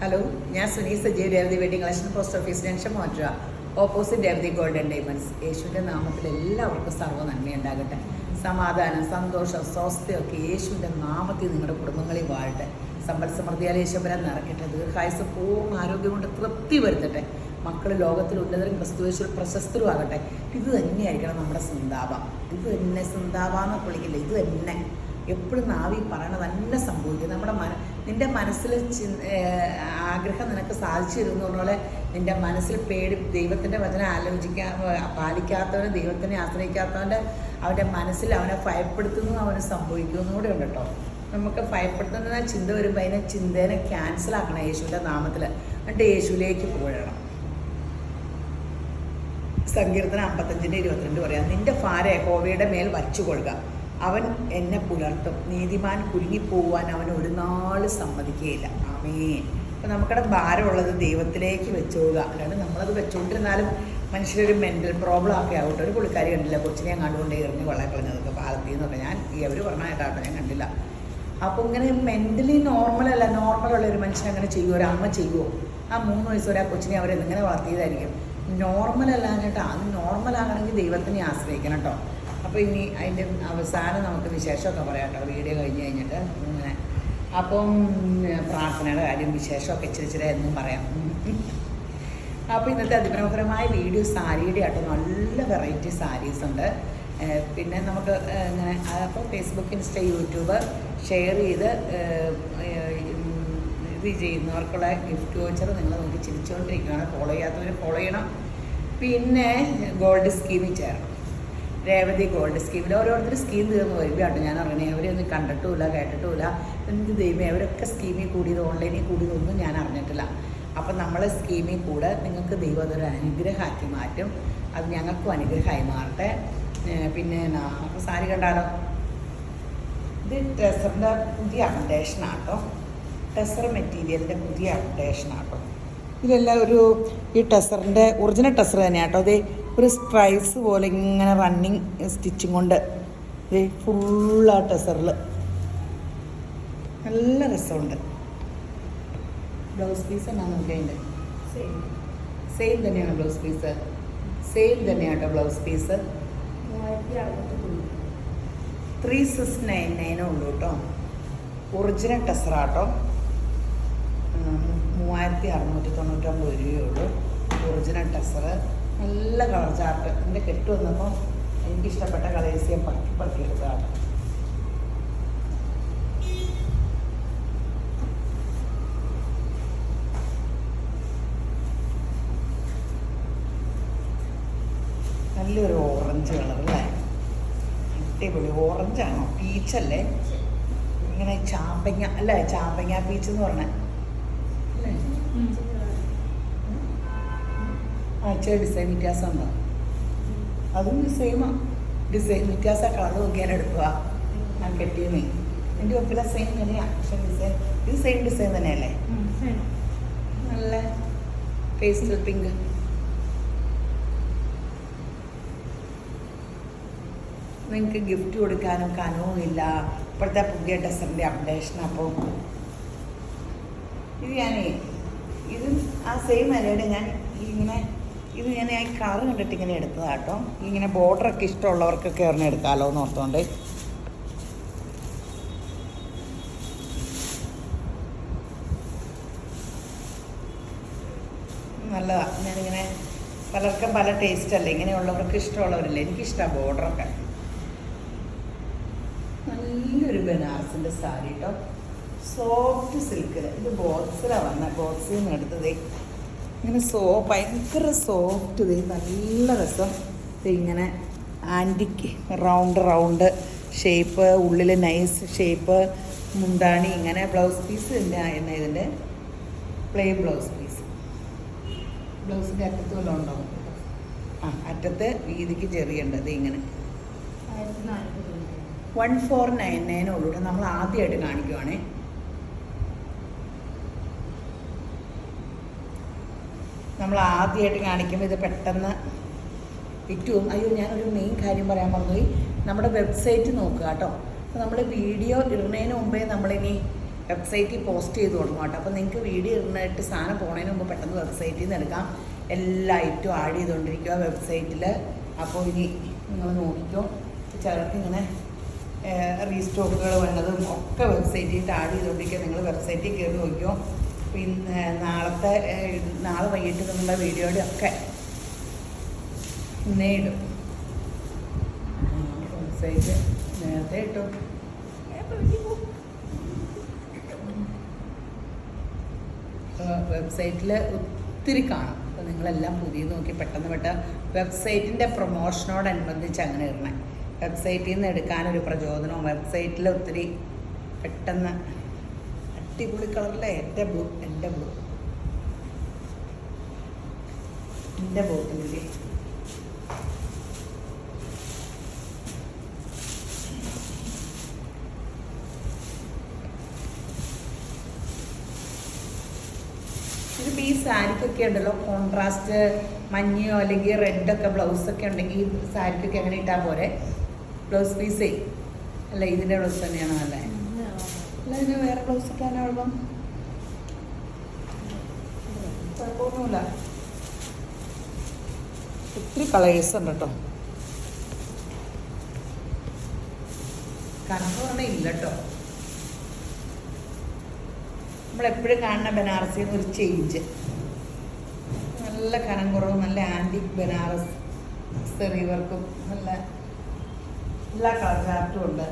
Hello, ഞാൻ Suni Sajeev Revathi wedding collection post office junction മോറ്റുക opposite Revathi golden diamonds. യേശുവിൻ്റെ നാമത്തിൽ എല്ലാവർക്കും സർവ്വ നന്മയുണ്ടാകട്ടെ. സമാധാനം, സന്തോഷം, സ്വാസ്ഥ്യമൊക്കെ യേശുവിൻ്റെ നാമത്തിൽ നിങ്ങളുടെ കുടുംബങ്ങളിൽ വാഴട്ടെ. സമ്പൽ സമൃദ്ധിയാൽ യേശുപുരം നിറയ്ക്കട്ടെ. ദീർഘായുസ് പൂർണ്ണ ആരോഗ്യം കൊണ്ട് തൃപ്തി വരുത്തട്ടെ. മക്കൾ ലോകത്തിൽ ഉന്നതരും ക്രിസ്തുവേശ്വർ പ്രശസ്തരും ആകട്ടെ. ഇത് തന്നെയായിരിക്കണം നമ്മുടെ സിന്താപം. ഇത് തന്നെ സിന്താപെന്ന് വിളിക്കില്ല. ഇത് തന്നെ എപ്പോഴും നാവി പറയണത് തന്നെ സംഭവിക്കും. നമ്മുടെ നിൻ്റെ മനസ്സിൽ ആഗ്രഹം നിനക്ക് സാധിച്ചു തരുന്ന പോലെ നിൻ്റെ മനസ്സിൽ ദൈവത്തിൻ്റെ വചനം പാലിക്കാത്തവന്, ദൈവത്തിനെ ആശ്രയിക്കാത്തവൻ്റെ അവൻ്റെ മനസ്സിൽ അവനെ ഭയപ്പെടുത്തുന്നതും അവന് സംഭവിക്കുമെന്നും കൂടെ ഉണ്ട് കേട്ടോ. നമുക്ക് ഭയപ്പെടുത്തുന്ന ചിന്ത വരുമ്പോൾ അതിനെ ചിന്തേനെ ക്യാൻസലാക്കണം യേശുവിൻ്റെ നാമത്തിൽ. എന്നിട്ട് യേശുവിലേക്ക് പോകണം. സങ്കീർത്തനം 55:22 പറയാം, നിൻ്റെ ഭാരം യഹോവയുടെ മേൽ വച്ചുകൊള്ളുക, അവൻ എന്നെ പുലർത്തും. നീതിമാൻ കുലുങ്ങിപ്പോവാൻ അവൻ ഒരു നാൾ സമ്മതിക്കുകയില്ല. ആമേൻ. അപ്പോൾ നമുക്കടെ ഭാരമുള്ളത് ദൈവത്തിലേക്ക് വെച്ചുകൊള്ളുക. അല്ലാണ്ട് നമ്മളത് വെച്ചുകൊണ്ടിരുന്നാലും മനുഷ്യരൊരു മെൻ്റൽ പ്രോബ്ലം ഒക്കെ ആവട്ടെ. ഒരു പുള്ളിക്കാരി കണ്ടില്ല, കൊച്ചിനെ കണ്ടുകൊണ്ട് എറിഞ്ഞ് കൊള്ളാൻ കളഞ്ഞതൊക്കെ പാലത്തിൽ നിന്നൊക്കെ ഞാൻ അവർ പറഞ്ഞായിട്ടാട്ടോ, ഞാൻ കണ്ടില്ല. അപ്പോൾ ഇങ്ങനെ മെൻ്റലി നോർമലുള്ളൊരു മനുഷ്യൻ അങ്ങനെ ചെയ്യുമോ? ഒരു അമ്മ ചെയ്യുമോ? ആ 3 വയസ്സ് വരെ ആ കൊച്ചിനെ അവരെങ്ങനെ വളർത്തിയതായിരിക്കും. നോർമലല്ലാഞ്ഞിട്ട് അത് നോർമലാകണമെങ്കിൽ ദൈവത്തിനെ ആശ്രയിക്കണം കേട്ടോ. അപ്പോൾ ഇനി അതിൻ്റെ അവസാനം നമുക്ക് വിശേഷമൊക്കെ പറയാം കേട്ടോ, വീഡിയോ കഴിഞ്ഞിട്ട് ഇങ്ങനെ. അപ്പം പ്രാർത്ഥനയുടെ കാര്യം വിശേഷമൊക്കെ ഇച്ചിരി എന്നും പറയാം. അപ്പോൾ ഇന്നത്തെ അതിമനോഹരമായ വീഡിയോ സാരിയുടെ ആട്ടോ. നല്ല വെറൈറ്റി സാരീസ് ഉണ്ട്. പിന്നെ നമുക്ക് ഇങ്ങനെ അപ്പോൾ ഫേസ്ബുക്ക്, ഇൻസ്റ്റ, യൂട്യൂബ് ഷെയർ ചെയ്ത് ഇത് ചെയ്യുന്നവർക്കുള്ള ഗിഫ്റ്റ് വൗച്ചർ നിങ്ങൾ നോക്കി ചിരിച്ചുകൊണ്ടിരിക്കുകയാണ്. ഫോളോ ചെയ്യാത്തവർ ഫോളോ ചെയ്യണം. പിന്നെ ഗോൾഡ് സ്കീമിൽ ചേരണം. രേവതി ഗോൾഡ് സ്കീമിൽ ഓരോരുത്തർ സ്കീം തീർന്നു വരുമ്പോഴാട്ടോ ഞാൻ അറിയണേ. അവരൊന്നും കണ്ടിട്ടുമില്ല, കേട്ടിട്ടുമില്ല. എന്ത് ദൈവമേ, അവരൊക്കെ സ്കീമിൽ കൂടിയത്, ഓൺലൈനിൽ കൂടിയതൊന്നും ഞാൻ അറിഞ്ഞിട്ടില്ല. അപ്പം നമ്മൾ സ്കീമിൽ കൂടെ നിങ്ങൾക്ക് ദൈവം അതൊരു അനുഗ്രഹമാക്കി മാറ്റും. അത് ഞങ്ങൾക്കും അനുഗ്രഹമായി മാറട്ടെ. പിന്നെ അപ്പോൾ സാരി കണ്ടാലോ, ഇത് ടെസറിൻ്റെ പുതിയ അപ്ഡേഷനാട്ടോ. ടെസർ മെറ്റീരിയലിൻ്റെ പുതിയ അപ്ഡേഷനാട്ടോ. ഇതെല്ലാം ഈ ടെസറിൻ്റെ ഒറിജിനൽ ടെസർ തന്നെയാണ് കേട്ടോ. അത് ഒരു സ്ട്രൈപ്സ് പോലെ ഇങ്ങനെ റണ്ണിങ് സ്റ്റിച്ചിങ് കൊണ്ട് ഇത് ഫുള്ളാ ടെസറിൽ നല്ല രസമുണ്ട്. ബ്ലൗസ് പീസ് എന്നാണ് നമുക്ക് അതിൻ്റെ സെയിം തന്നെയാണ് ബ്ലൗസ് പീസ്. സെയിം തന്നെയാണ് കേട്ടോ ബ്ലൗസ് പീസ്. 3699 ഉള്ളൂ കേട്ടോ. ഒറിജിനൽ ടെസറാട്ടോ. 3699 രൂപയേ ഉള്ളൂ ഒറിജിനൽ ടെസർ. നല്ല കളർ ചാർട്ട്. എൻ്റെ കെട്ട് വന്നപ്പോൾ എനിക്കിഷ്ടപ്പെട്ട കളേഴ്സ് ഞാൻ പറക്കി എടുത്തതാണ്. നല്ലൊരു ഓറഞ്ച് കളർ അല്ലേ, അടിപൊളി. ഓറഞ്ചാണോ, പീച്ചല്ലേ? ഇങ്ങനെ ചാമ്പങ്ങ അല്ലേ, ചാമ്പങ്ങ പീച്ച് എന്ന് പറഞ്ഞ അല്ലേ? ഇച്ചിരി ഡിസൈൻ വ്യത്യാസമുണ്ടോ? അതും സെയിമാണ്. ഡിസൈൻ വ്യത്യാസം കളർ നോക്കിയാൽ എടുക്കുക. ഞാൻ കെട്ടിയെന്നേ എൻ്റെ ഒപ്പിലെ സെയിം തന്നെയാണ്. പക്ഷെ ഇത് സെയിം ഡിസൈൻ തന്നെയല്ലേ? നല്ല പേസ്റ്റൽ പിങ്ക്. നിങ്ങൾക്ക് ഗിഫ്റ്റ് കൊടുക്കാനും കനവും ഇല്ല. ഇപ്പോഴത്തെ പുതിയ ടെസറിൻ്റെ അപ്ഡേഷൻ. അപ്പോൾ ഇത് ആ സെയിം അലയുടെ ഞാൻ ഈ കളർ കണ്ടിട്ട് ഇങ്ങനെ എടുത്തതാട്ടോ. ഇങ്ങനെ ബോർഡറൊക്കെ ഇഷ്ടമുള്ളവർക്കൊക്കെ ഒരെണ്ണം എടുക്കാമല്ലോ എന്ന് ഓർത്തുകൊണ്ട്. നല്ലതാണ്. ഞാനിങ്ങനെ പലർക്കും പല ടേസ്റ്റ് അല്ലേ, ഇങ്ങനെയുള്ളവർക്ക് ഇഷ്ടമുള്ളവരില്ലേ. എനിക്കിഷ്ടമാണ് ബോർഡറൊക്കെ. നല്ലൊരു ബനാറസിൻ്റെ സാരി കേട്ടോ. സോഫ്റ്റ് സിൽക്കിൽ. ഇത് ബോക്സിലാണ് വന്നത്, ബോക്സിൽ നിന്ന് എടുത്തതേ. ഇങ്ങനെ ഭയങ്കര സോഫ്റ്റ്. ഇത് നല്ല രസം. ഇങ്ങനെ ആൻറ്റിക്ക് റൗണ്ട് ഷേപ്പ്, ഉള്ളിൽ നൈസ് ഷേപ്പ്, മുണ്ടാണി. ഇങ്ങനെ ബ്ലൗസ് പീസ് തന്നെ ഇതിൻ്റെ പ്ലെയിൻ ബ്ലൗസ് പീസ്. ബ്ലൗസിൻ്റെ അറ്റത്ത് വല്ലതും ഉണ്ടാവും. അറ്റത്ത് വീതിക്ക് ചെറിയുണ്ട്. ഇത് ഇങ്ങനെ 1499 ഉള്ളൂ. നമ്മൾ ആദ്യമായിട്ട് കാണിക്കുവാണേ. നമ്മൾ ആദ്യമായിട്ട് കാണിക്കുമ്പോൾ ഇത് പെട്ടെന്ന് വിറ്റും. അയ്യോ, ഞാനൊരു മെയിൻ കാര്യം പറയാൻ മറന്നുപോയി. നമ്മുടെ വെബ്സൈറ്റ് നോക്കുക കേട്ടോ. അപ്പോൾ നമ്മൾ വീഡിയോ ഇടുന്നതിന് മുമ്പേ നമ്മളിനി വെബ്സൈറ്റിൽ പോസ്റ്റ് ചെയ്ത് കൊടുക്കും കേട്ടോ. അപ്പോൾ നിങ്ങൾക്ക് വീഡിയോ ഇടുന്നിട്ട് സാധനം പോണതിന് മുമ്പ് പെട്ടെന്ന് വെബ്സൈറ്റിൽ നിന്ന് എടുക്കാം. എല്ലാ ഐറ്റവും ആഡ് ചെയ്തുകൊണ്ടിരിക്കുക വെബ്സൈറ്റിൽ. അപ്പോൾ ഇനി നിങ്ങൾ നോക്കിക്കോ. ചിലർക്ക് ഇങ്ങനെ റീസ്റ്റോക്കുകൾ വന്നതും ഒക്കെ വെബ്സൈറ്റിൽ ആഡ് ചെയ്തുകൊണ്ടിരിക്കുക. നിങ്ങൾ വെബ്സൈറ്റിൽ കയറി നോക്കിയോ. പിന്നെ നാളെ വൈകിട്ട് നിങ്ങളുടെ വീഡിയോയുടെ ഒക്കെ ഇന്നേ ഇടും. വെബ്സൈറ്റ് നേരത്തെ ഇട്ടു. വെബ്സൈറ്റിൽ ഒത്തിരി കാണും. അപ്പോൾ നിങ്ങളെല്ലാം പുതിയത് നോക്കി പെട്ടെന്ന് വെബ്സൈറ്റിൻ്റെ പ്രൊമോഷനോടനുബന്ധിച്ച് അങ്ങനെ ഇടണേ. വെബ്സൈറ്റിൽ നിന്ന് എടുക്കാനൊരു പ്രചോദനവും വെബ്സൈറ്റിൽ ഒത്തിരി പെട്ടെന്ന് അടിപൊളി കളറിലെ എൻ്റെ ബോട്ടിലില്ലേ ഇതിപ്പോൾ ഈ സാരിക്കൊക്കെ ഉണ്ടല്ലോ കോൺട്രാസ്റ്റ് മഞ്ഞയോ അല്ലെങ്കിൽ റെഡൊക്കെ ബ്ലൗസൊക്കെ ഉണ്ടെങ്കിൽ ഈ സാരിക്കൊക്കെ അങ്ങനെ ഇട്ടാൽ പോരെ. ബ്ലൗസ് പീസേ അല്ല ഇതിൻ്റെ ബ്ലൗസ് തന്നെയാണ് നല്ലത്. അല്ല ഇതിന് വേറെ ബ്ലൗസൊക്കെ തന്നെ ഉള്ളപ്പം കുഴപ്പമൊന്നുമില്ല. ഒത്തിരി കളേഴ്സ് ഉണ്ട് കേട്ടോ. കനക്ക് പറഞ്ഞാൽ ഇല്ല കേട്ടോ. നമ്മളെപ്പോഴും കാണുന്ന ബനാറസിൽ നിന്ന് ഒരു ചേഞ്ച്. നല്ല കനം കുറവ്, നല്ല ആൻറ്റിക് ബനാറസ് സെറി വർക്കും നല്ല എല്ലാ കളർ ചാർട്ടും ഉണ്ട്.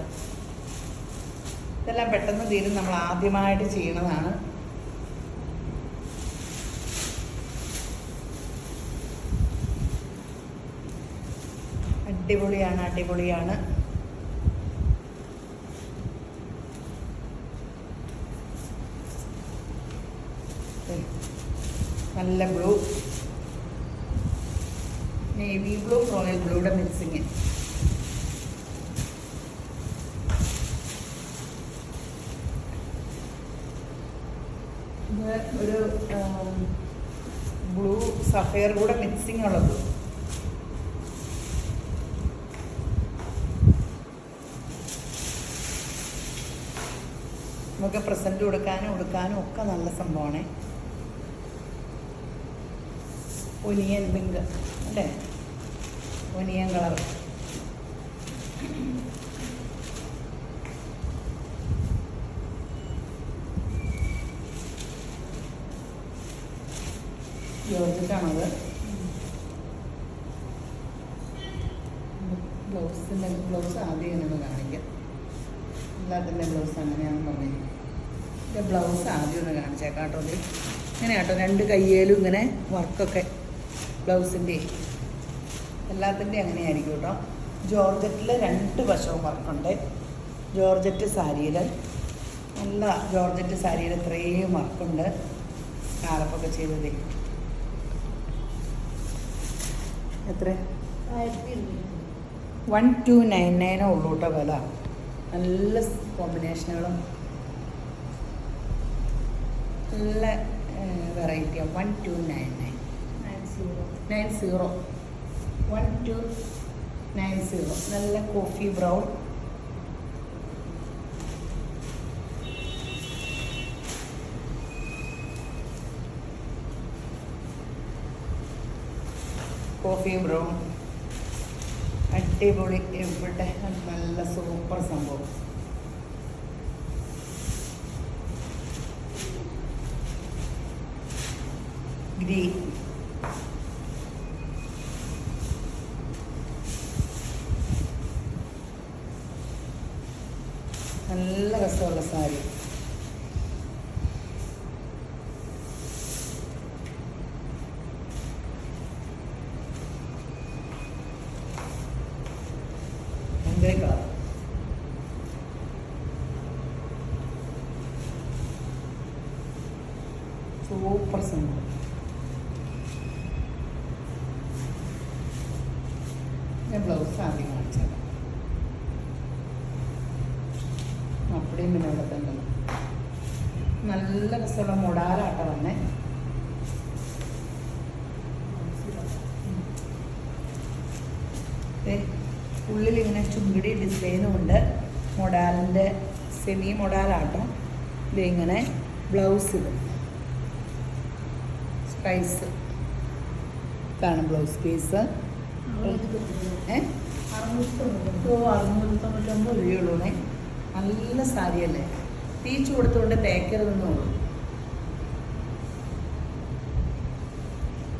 ഇതെല്ലാം പെട്ടെന്ന് തീരും. നമ്മൾ ആദ്യമായിട്ട് ചെയ്യണതാണ്. അടിപൊളിയാണ്. നല്ല ബ്ലൂ, നേവി ബ്ലൂ, റോയൽ ബ്ലൂയുടെ മിക്സിങ്. ഇത് ഒരു ബ്ലൂ സഫയർ കൂടെ മിക്സിങ് ഉള്ളത്. നമുക്ക് പ്രസൻറ്റ് കൊടുക്കാനും ഒക്കെ നല്ല സംഭവമാണ്. ഒനിയൻ പിങ്ക് അല്ലേ, ഒനിയൻ കളർ. ജോർജറ്റാണത്. ബ്ലൗസ് ആദ്യം എന്നോട് കാണിക്കാം. എല്ലാത്തിൻ്റെ ബ്ലൗസ് അങ്ങനെയാണെന്ന് പറഞ്ഞു. ഇതിൻ്റെ ബ്ലൗസ് ആദ്യം ഒന്ന് കാണിച്ചേക്കാം കേട്ടോ. അത് ഇങ്ങനെ കേട്ടോ, രണ്ട് കയ്യേലും ഇങ്ങനെ വർക്കൊക്കെ ബ്ലൗസിൻ്റെ എല്ലാത്തിൻ്റെ അങ്ങനെയായിരിക്കും കേട്ടോ. ജോർജറ്റിൽ രണ്ട് വശവും വർക്കുണ്ട്. ജോർജറ്റ് സാരിയിൽ നല്ല ജോർജറ്റ് സാരിയിൽ ഇത്രയും വർക്കുണ്ട്. കാലപ്പൊക്കെ ചെയ്തത് എത്ര 1299 ഉള്ളൂ കേട്ടോ വില. നല്ല കോമ്പിനേഷനുകളും നല്ല വെറൈറ്റിയാണ്. 1299 1290. നല്ല കോഫി ബ്രൗൺ, അടിപൊളി. ഇവിടെ നല്ല സൂപ്പർ സംഭവം. ഗ്രീൻ, നല്ല രസമുള്ള സാരി. ഭയങ്കര കളർ. സൂപ്പർ സംഭവം. ഞാൻ ബ്ലൗസ് ആദ്യം കാണിച്ചത്. അപ്പടിയും പിന്നെ ഇവിടെ തന്നെ നല്ല രസമുള്ള മുടാലാട്ട വന്നേ. ഉള്ളിലിങ്ങനെ ചുങ്കിടി ഡിസൈനും ഉണ്ട്. മൊഡാലിൻ്റെ സെമി മൊഡാലാട്ടം. ഇത് ഇങ്ങനെ ബ്ലൗസ് ഇത് സ്പൈസ് ഇതാണ് ബ്ലൗസ് പീസ്. 699 രൂപയുള്ളൂണേ. നല്ല സാരിയല്ലേ, തീച്ചു കൊടുത്തുകൊണ്ട് തേക്കരുതെന്നുള്ളൂ.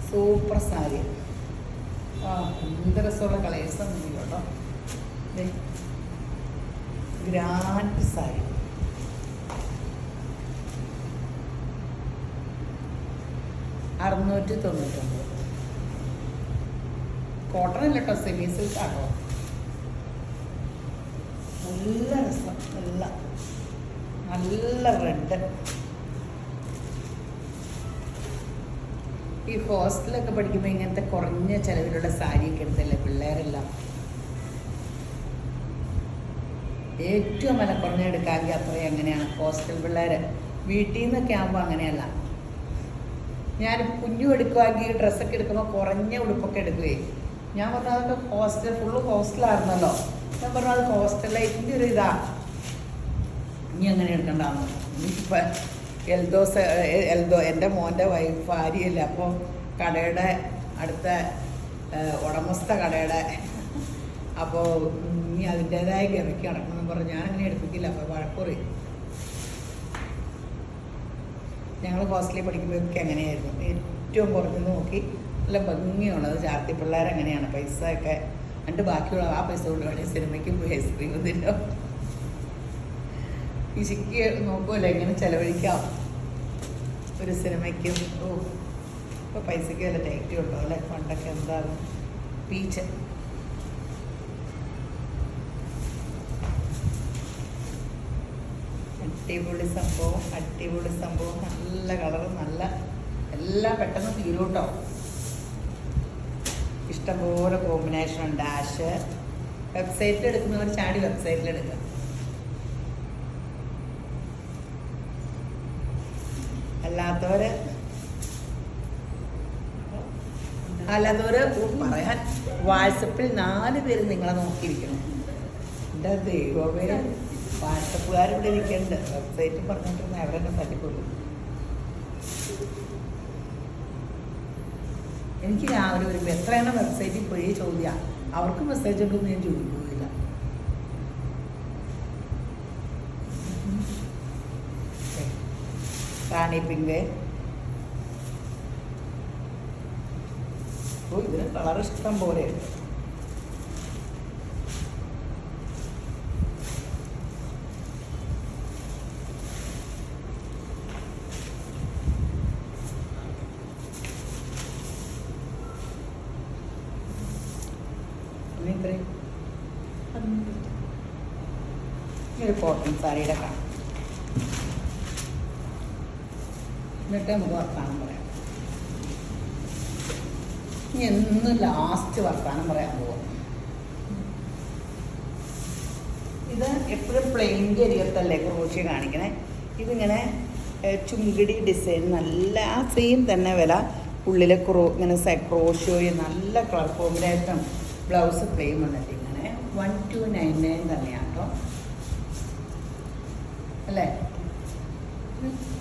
സൂപ്പർ സാരി. എന്ത് രസമുള്ള കളേഴ്സാണ് കേട്ടോ. ഗ്രാൻഡ് സാരി. $699. കോട്ടൺ അല്ല കേട്ടോ, സെമി സിൽക്ക് ആട്ടോ. നല്ല രസം, നല്ല റെഡ്. ഈ ഹോസ്റ്റലൊക്കെ പഠിക്കുമ്പോൾ ഇങ്ങനത്തെ കുറഞ്ഞ ചിലവിലുള്ള സാരിയൊക്കെ എടുത്തല്ലേ പിള്ളേരെല്ലാം. ഏറ്റവും വില കുറഞ്ഞെടുക്കാമെങ്കിൽ അത്രയും അങ്ങനെയാണ് ഹോസ്റ്റൽ പിള്ളേർ. വീട്ടിൽ നിന്നൊക്കെ ആകുമ്പോൾ അങ്ങനെയല്ല. ഞാൻ കുഞ്ഞു എടുക്കുവാണെങ്കിൽ ഡ്രസ്സൊക്കെ എടുക്കുമ്പോൾ കുറഞ്ഞ ഉടുപ്പൊക്കെ എടുക്കുകയെ. ഞാൻ പറഞ്ഞാൽ അതൊക്കെ ഹോസ്റ്റൽ ഫുള്ള് ഹോസ്റ്റലായിരുന്നല്ലോ. ഞാൻ പറഞ്ഞാൽ അത് ഹോസ്റ്റൽ ലൈഫിൻ്റെ ഒരു ഇതാ. ഇനി അങ്ങനെ എടുക്കണ്ടാന്ന്. ഇനിയിപ്പോൾ എൽദോ എൻ്റെ മോൻ്റെ ഭാര്യയല്ല. അപ്പോൾ കടയുടെ അടുത്ത ഉടമസ്ഥ കടയുടെ, അപ്പോൾ ഇനി അതിൻ്റേതായ ഗമയ്ക്ക് നടക്കണമെന്ന് പറഞ്ഞ് ഞാൻ അങ്ങനെ എടുപ്പിക്കില്ല. അപ്പോൾ വഴക്കുറി. ഞങ്ങൾ ഹോസ്റ്റലിൽ പഠിക്കുമ്പോഴൊക്കെ അങ്ങനെയായിരുന്നു. ഏറ്റവും കുറഞ്ഞത് നോക്കി നല്ല ഭംഗിയുള്ളത് ചാർത്തി പിള്ളേർ അങ്ങനെയാണ്. പൈസ ഒക്കെ എന്നിട്ട് ബാക്കിയുള്ള ആ പൈസ കൊണ്ട് വേണേൽ സിനിമയ്ക്ക് പോയി ഐസ്ക്രീം തിന്നോ. പിശിക്ക് നോക്കുമല്ലോ എങ്ങനെ ചിലവഴിക്കാം ഒരു സിനിമയ്ക്കും. ഇപ്പോൾ പൈസയ്ക്ക് വല്ല ടൈറ്റ് ഉണ്ടോ അല്ലേ? പണ്ടൊക്കെ എന്താണ് പീച്ച്. അടിപൊളി സംഭവം. നല്ല കളറ്, നല്ല എല്ലാം പെട്ടെന്ന് തീരും കേട്ടോ. ഇഷ്ടംപോലെ കോമ്പിനേഷൻ ഉണ്ട്. ഡാഷ് വെബ്സൈറ്റിൽ എടുക്കുന്നവർ ചാടി വെബ്സൈറ്റിൽ എടുക്കുക. അല്ലാത്തവർ പറയാൻ വാട്സപ്പിൽ 4 പേര് നിങ്ങളെ നോക്കിയിരിക്കണം. എൻ്റെ ദൈവമേ, വാട്സപ്പുകാരിവിടെ ഇരിക്കുന്നുണ്ട്. വെബ്സൈറ്റിൽ പറഞ്ഞിട്ടിരുന്ന അവരെന്നെ തട്ടിക്കൊള്ളു. എനിക്ക് രാവിലെ വരുമ്പോൾ എത്ര എണ്ണം വെബ്സൈറ്റിൽ പോയി ചോദ്യം. അവർക്ക് മെസ്സേജ് ഉണ്ടെന്ന് ഞാൻ ചോദിക്കുകയില്ല. റാണി പിങ്ക്. ഇതിന് കളർ ഇഷ്ടം പോലെ. ഒരു കോട്ടൺ സാരിയുടെ കാണാം. എന്നിട്ട് നമുക്ക് വർത്താനം പറയാം. ഇനി എന്ന് ലാസ്റ്റ് വർത്താനം പറയാൻ പോവാം. ഇത് എപ്പോഴും പ്ലെയിൻ്റെ അരികത്തല്ലേ ക്രോഷ്യ കാണിക്കണേ. ഇതിങ്ങനെ ചുങ്കിടി ഡിസൈൻ, നല്ല ആ സെയിം തന്നെ വില. ഉള്ളിലെ ഇങ്ങനെ ക്രോഷ്യോയും നല്ല കളർ കോമ്പിനേഷൻ. ബ്ലൗസ് പ്ലെയിൻ വന്നിട്ട് ഇങ്ങനെ 1299 തന്നെയാണ് കേട്ടോ. അല്ലേ?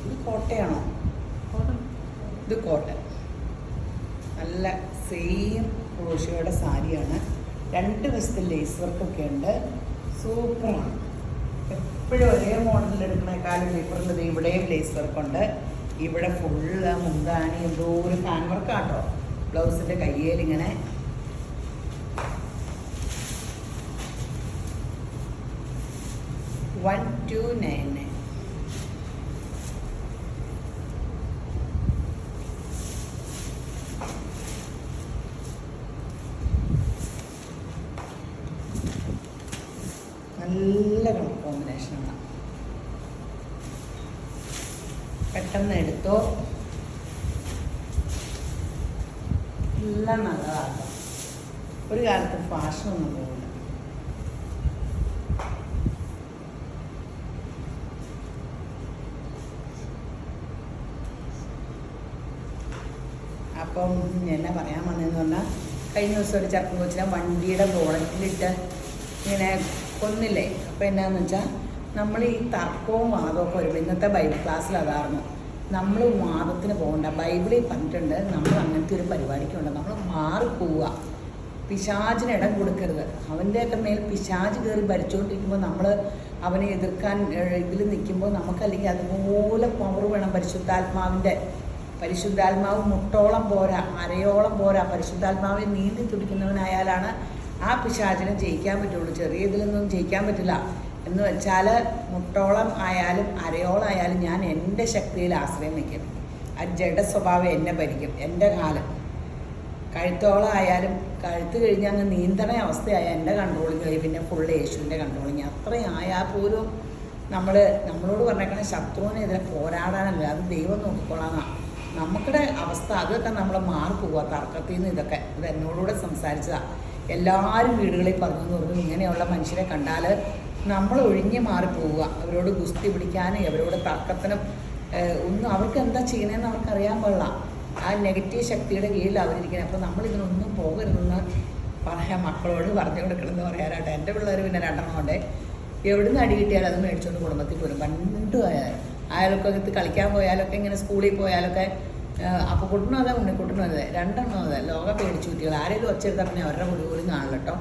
ഇത് കോട്ടയാണോ? ഇത് കോട്ടൺ. നല്ല സെയിം ക്രോഷ്യോയുടെ സാരിയാണ്. 2 വശത്തിൽ ലേസ് വർക്കൊക്കെ ഉണ്ട്. സൂപ്പറാണ്. എപ്പോഴും ഒരേ മോഡലിൽ എടുക്കണേക്കാളും ഡിഫറൻറ്റ്. ഇവിടെയും ലേസ് വർക്കുണ്ട്. ഇവിടെ ഫുള്ള് മുന്താണി എന്തോ ഒരു ഹാൻഡ് വർക്കാട്ടോ. ബ്ലൗസിൻ്റെ കയ്യിലിങ്ങനെ $1299. നല്ല കളർ കോമ്പിനേഷനാണ്. പെട്ടെന്ന് എടുത്തോ. എല്ലാം നല്ലതാക്കാം. ഒരു കാലത്ത് ഫാഷനൊന്നും പോകില്ല. അപ്പം എന്നെ പറയാൻ വന്നതെന്ന് പറഞ്ഞാൽ, കഴിഞ്ഞ ദിവസം ഒരു ചെറുപ്പം കൊച്ചിനെ വണ്ടിയുടെ ബോണറ്റിലിട്ട് ഇങ്ങനെ കൊന്നില്ലേ. അപ്പോൾ എന്നാന്ന് വെച്ചാൽ നമ്മൾ ഈ തർക്കവും വാദവും ഒക്കെ വരുമ്പോൾ ഇന്നത്തെ ബൈബിൾ ക്ലാസ്സിൽ അതായിരുന്നു. നമ്മൾ വാദത്തിന് പോകണ്ട. ബൈബിളിൽ പറഞ്ഞിട്ടുണ്ട് നമ്മൾ അങ്ങനത്തെ ഒരു പരിപാടിക്കുണ്ട്. നമ്മൾ മാറിപ്പോവുക, പിശാചിന് ഇടം കൊടുക്കരുത്. അവൻ്റെയൊക്കെ മേൽ പിശാച് കയറി ഭരിച്ചുകൊണ്ടിരിക്കുമ്പോൾ നമ്മൾ അവനെ എതിർക്കാൻ ഇതിൽ നിൽക്കുമ്പോൾ നമുക്കല്ലെങ്കിൽ അതുപോലെ പവർ വേണം. പരിശുദ്ധാത്മാവ് മുട്ടോളം പോരാ, അരയോളം പോരാ. പരിശുദ്ധാത്മാവിനെ നീന്തി തുടിക്കുന്നവനായാലാണ് ആ പിശാചിനെ ജയിക്കാൻ പറ്റുള്ളൂ. ചെറിയ ഇതിലൊന്നും ജയിക്കാൻ പറ്റില്ല. എന്ന് വെച്ചാൽ മുട്ടോളം ആയാലും അരയോളം ആയാലും ഞാൻ എൻ്റെ ശക്തിയിൽ ആശ്രയം വയ്ക്കും. ആ ജഡ സ്വഭാവം എന്നെ ഭരിക്കും. എൻ്റെ കാലം കഴുത്തോളം ആയാലും കഴുത്ത് കഴിഞ്ഞാൽ അങ്ങ് നീന്തണ അവസ്ഥയായ എൻ്റെ കൺട്രോളിങ് കഴിയും. പിന്നെ ഫുള്ള് യേശുവിൻ്റെ കൺട്രോളിങ്. അത്രയായാൽ പോലും നമ്മളോട് പറഞ്ഞേക്കണ ശത്രുവിനെതിരെ പോരാടാനല്ല, അത് ദൈവം നോക്കിക്കൊള്ളാന്നാണ് നമുക്കുടെ അവസ്ഥ. അതൊക്കെ നമ്മൾ മാറിപ്പോവുക തർക്കത്തിൽ നിന്ന്. ഇതൊക്കെ ഇത് എന്നോടുകൂടെ സംസാരിച്ചതാണ്. എല്ലാവരും വീടുകളിൽ പറഞ്ഞു ഇങ്ങനെയുള്ള മനുഷ്യരെ കണ്ടാൽ നമ്മൾ ഒഴിഞ്ഞ് മാറിപ്പോവുക. അവരോട് ഗുസ്തി പിടിക്കാനും അവരോട് തർക്കത്തിനും ഒന്നും അവർക്ക് എന്താ ചെയ്യണമെന്ന് അവർക്കറിയാൻ പാടില്ല. ആ നെഗറ്റീവ് ശക്തിയുടെ കീഴിൽ അവരിരിക്കുന്നത്. അപ്പോൾ നമ്മളിതിനൊന്നും പോകരുതെന്ന് പറയാൻ മക്കളോട് പറഞ്ഞു കൊടുക്കണമെന്ന് പറയാനായിട്ട്. എൻ്റെ പിള്ളേർ പിന്നെ 2 കൊണ്ട് എവിടുന്ന് അടി കിട്ടിയാലും അത് മേടിച്ചുകൊണ്ട് കുടുംബത്തിൽ പോരും. പണ്ടും അയൽക്കൊക്കെ കളിക്കാൻ പോയാലൊക്കെ ഇങ്ങനെ സ്കൂളിൽ പോയാലൊക്കെ അപ്പോൾ കുട്ടനും അതെ ഉണ്ണിക്കുട്ടനും അതെ 2 അതെ ലോക പേടിച്ചു കുട്ടികൾ. ആരെങ്കിലും ഒച്ചെടുത്താൽ പിന്നെ അവരുടെ പൊടി പോലും കാണില്ല കേട്ടോ.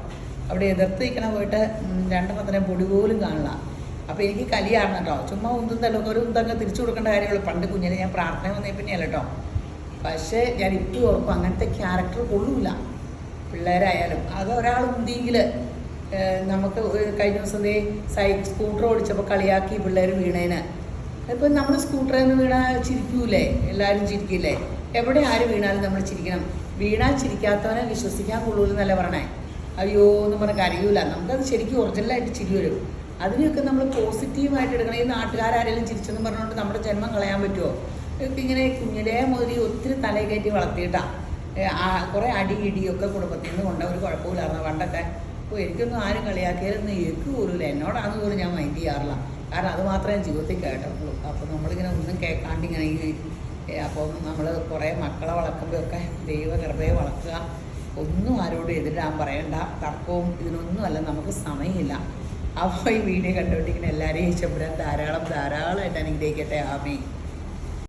അവിടെ എതിർത്ത് നിൽക്കണ പോയിട്ട് 2 പൊടി പോലും കാണില്ല. അപ്പോൾ എനിക്ക് കലിയാണ് കേട്ടോ. ചുമ്മാ ഉന്തുന്നല്ലൊക്കെ ഒരു ഉന്തങ്ങ് തിരിച്ചു കൊടുക്കേണ്ട കാര്യമുള്ളൂ. പണ്ട് കുഞ്ഞിനെ ഞാൻ പ്രാർത്ഥന വന്നേ പിന്നെയല്ല കേട്ടോ. പക്ഷേ ഞാൻ ഇപ്പോൾ ഓർക്കും അങ്ങനത്തെ ക്യാരക്ടർ കൊള്ളൂല പിള്ളേരായാലും. അത് ഒരാൾ ഉന്തിയെങ്കിൽ നമുക്ക് കഴിഞ്ഞ ദിവസം സ്കൂട്ടർ ഓടിച്ചപ്പോൾ കളിയാക്കി പിള്ളേർ വീണേന്. ഇപ്പം നമ്മൾ സ്കൂട്ടറിൽ നിന്ന് വീണാൽ ചിരിക്കൂലേ? എല്ലാവരും ചിരിക്കില്ലേ? എവിടെ ആര് വീണാലും നമ്മൾ ചിരിക്കണം. വീണാൽ ചിരിക്കാത്തവനെ വിശ്വസിക്കാൻ കൊള്ളൂലെന്നല്ല പറഞ്ഞേ. അയ്യോ എന്ന് പറഞ്ഞാൽ കരയൂല. നമുക്കത് ശരിക്കും ഒറിജിനലായിട്ട് ചിരി വരും. അതിനെയൊക്കെ നമ്മൾ പോസിറ്റീവായിട്ട് എടുക്കണം. ഈ നാട്ടുകാരെങ്കിലും ചിരിച്ചെന്ന് പറഞ്ഞുകൊണ്ട് നമ്മുടെ ജന്മം കളയാൻ പറ്റുമോ? ഇങ്ങനെ കുഞ്ഞിലേ മുതൽ ഒത്തിരി തലയിൽ കയറ്റി വളർത്തിയിട്ടാണ്. കുറേ അടി ഇടിയൊക്കെ കുടുംബത്തിൽ നിന്ന് കൊണ്ട ഒരു കുഴപ്പമില്ലായിരുന്നു പണ്ടൊക്കെ. അപ്പോൾ എനിക്കൊന്നും ആരും കളിയാക്കിയാലൊന്നും എനിക്ക് പോലുമില്ല. എന്നോടാണെന്ന് പോലും ഞാൻ മൈൻഡ് ചെയ്യാറില്ല. കാരണം അത് മാത്രമേ ജീവിതത്തിൽ കേട്ടിട്ടുള്ളൂ. അപ്പോൾ നമ്മളിങ്ങനെ ഒന്നും കേൾക്കാണ്ട് ഇങ്ങനെ അപ്പോൾ നമ്മൾ കുറേ മക്കളെ വളർത്തുമ്പോഴൊക്കെ ദൈവകൃപയെ വളർത്തുക. ഒന്നും ആരോടും എതിരാൻ പറയണ്ട. തർക്കവും ഇതിനൊന്നുമല്ല, നമുക്ക് സമയമില്ല. അപ്പോൾ ഈ വീഡിയോ കണ്ടുകൊണ്ടിരിക്കുന്ന എല്ലാവരെയും ഈശോ ധാരാളമായിട്ട് അനുഗ്രഹിക്കട്ടെ. ആമേൻ.